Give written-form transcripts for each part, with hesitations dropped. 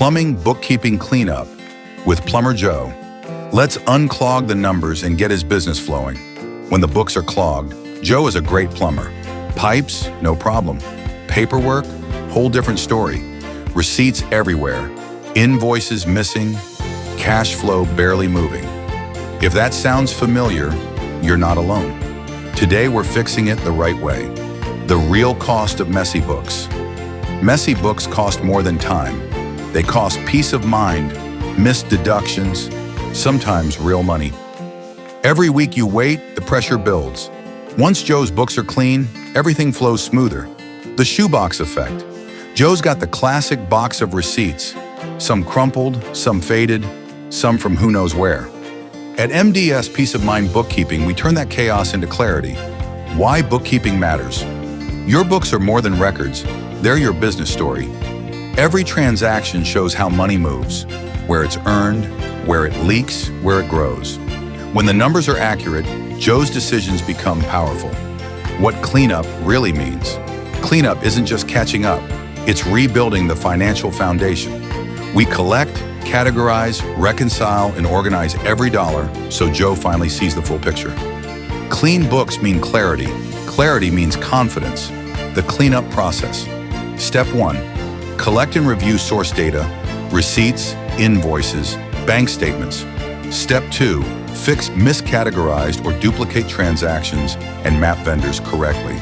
Plumbing Bookkeeping Cleanup with Plumber Joe. Let's unclog the numbers and get his business flowing. When the books are clogged, Joe is a great plumber. Pipes, no problem. Paperwork, whole different story. Receipts everywhere. Invoices missing. Cash flow barely moving. If that sounds familiar, you're not alone. Today we're fixing it the right way. The real cost of messy books. Messy books cost more than time. They cost peace of mind, missed deductions, sometimes real money. Every week you wait, the pressure builds. Once Joe's books are clean, everything flows smoother. The shoebox effect. Joe's got the classic box of receipts. Some crumpled, some faded, some from who knows where. At MDS Peace of Mind Bookkeeping, we turn that chaos into clarity. Why bookkeeping matters. Your books are more than records. They're your business story. Every transaction shows how money moves, where it's earned, where it leaks, where it grows. When the numbers are accurate, Joe's decisions become powerful. What cleanup really means. Cleanup isn't just catching up, it's rebuilding the financial foundation. We collect, categorize, reconcile, and organize every dollar so Joe finally sees the full picture. Clean books mean clarity. Clarity means confidence. The cleanup process. Step 1. Collect and review source data, receipts, invoices, bank statements. Step 2. Fix miscategorized or duplicate transactions and map vendors correctly.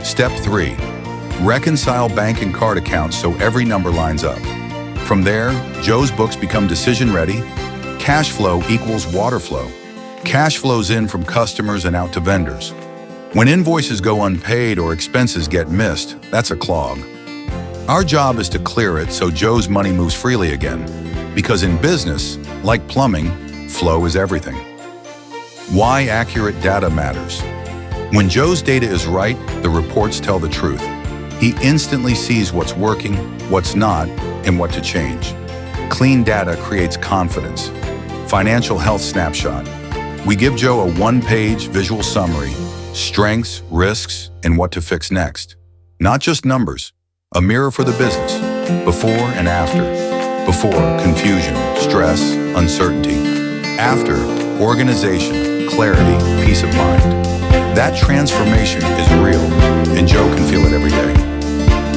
Step 3. Reconcile bank and card accounts so every number lines up. From there, Joe's books become decision-ready. Cash flow equals water flow. Cash flows in from customers and out to vendors. When invoices go unpaid or expenses get missed, that's a clog. Our job is to clear it so Joe's money moves freely again. Because in business, like plumbing, flow is everything. Why accurate data matters. When Joe's data is right, the reports tell the truth. He instantly sees what's working, what's not, and what to change. Clean data creates confidence. Financial health snapshot. We give Joe a one-page visual summary, strengths, risks, and what to fix next. Not just numbers. A mirror for the business, before and after. Before, confusion, stress, uncertainty. After, organization, clarity, peace of mind. That transformation is real, and Joe can feel it every day.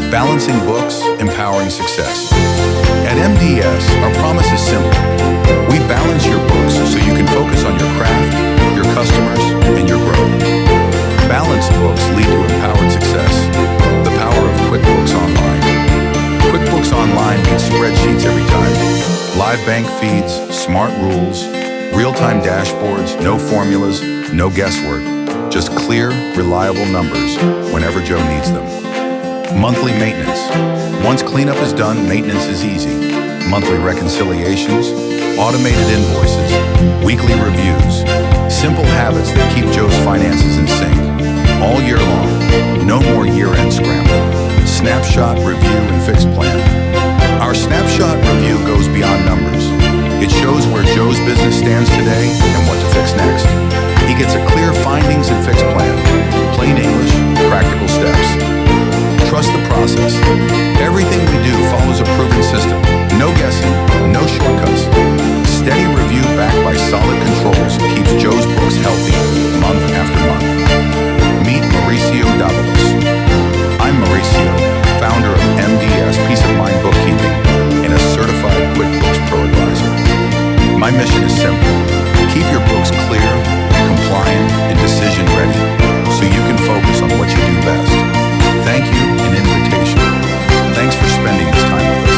Balancing books, empowering success. At MDS, our promise is simple. We balance your books so you can focus on your craft, your customers, and your growth. Balanced books lead to empowered success. The power of QuickBooks Online. QuickBooks Online beats spreadsheets every time. Live bank feeds, smart rules, real-time dashboards, no formulas, no guesswork. Just clear, reliable numbers whenever Joe needs them. Monthly maintenance. Once cleanup is done, maintenance is easy. Monthly reconciliations, automated invoices, weekly reviews. Simple habits that keep Joe's finances in sync. All year long, no more year-end scramble. Snapshot, review, and fixed plan. Our snapshot review goes beyond numbers. It shows where Joe's business stands today and what to fix next. He gets a clear findings and fixed plan. Plain English, practical steps. Trust the process. Everything we do follows a proven system. No guessing, no shortcuts. Steady review backed by solid controls keeps Joe's books healthy month after month. Meet Mauricio Davalos. I'm Mauricio, founder of MDS Peace of Mind Bookkeeping and a certified QuickBooks Pro Advisor. My mission is simple. Keep your books clear, compliant, and decision-ready so you can focus on what you do best. Thank you and invitation. Thanks for spending this time with us.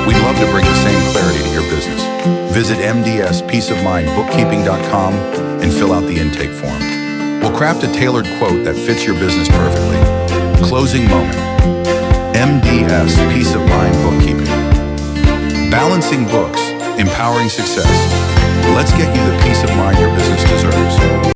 We'd love to bring the same clarity to your business. Visit mdspeaceofmindbookkeeping.com and fill out the intake form. We'll craft a tailored quote that fits your business perfectly. Closing moment. MDS Peace of Mind Bookkeeping. Balancing books, empowering success. Let's get you the peace of mind your business deserves.